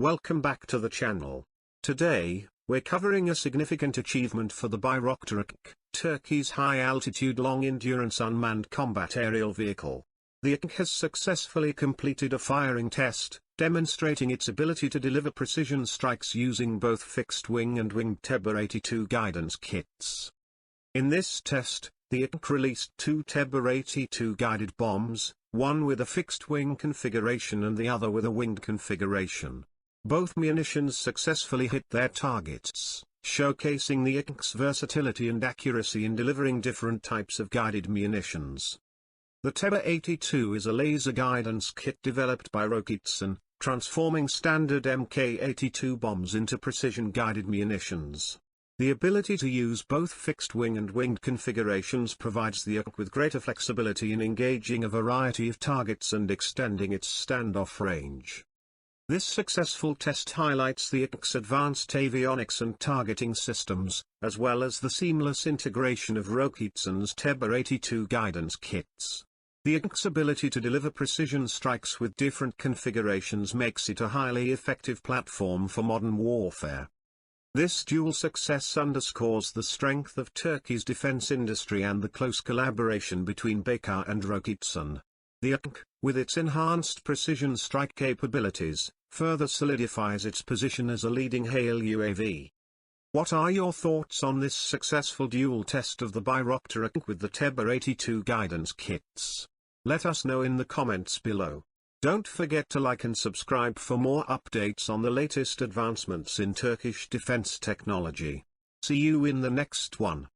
Welcome back to the channel. Today, we're covering a significant achievement for the Bayraktar Akıncı, Turkey's high-altitude long-endurance unmanned combat aerial vehicle. The Akıncı has successfully completed a firing test, demonstrating its ability to deliver precision strikes using both fixed-wing and winged TEBER-82 guidance kits. In this test, the Akıncı released two TEBER-82 guided bombs, one with a fixed-wing configuration and the other with a winged configuration. Both munitions successfully hit their targets, showcasing the Akıncı's versatility and accuracy in delivering different types of guided munitions. The TEBER-82 is a laser guidance kit developed by Roketsan, transforming standard Mk-82 bombs into precision-guided munitions. The ability to use both fixed-wing and winged configurations provides the Akıncı with greater flexibility in engaging a variety of targets and extending its standoff range. This successful test highlights the Akıncı's advanced avionics and targeting systems, as well as the seamless integration of Roketsan's TEBER-82 guidance kits. The Akıncı's ability to deliver precision strikes with different configurations makes it a highly effective platform for modern warfare. This dual success underscores the strength of Turkey's defense industry and the close collaboration between Bayraktar and Roketsan. The Akıncı, with its enhanced precision strike capabilities, further solidifies its position as a leading HAL UAV. What are your thoughts on this successful dual test of the Bayraktar Akıncı with the TEBER-82 guidance kits? Let us know in the comments below. Don't forget to like and subscribe for more updates on the latest advancements in Turkish defense technology. See you in the next one.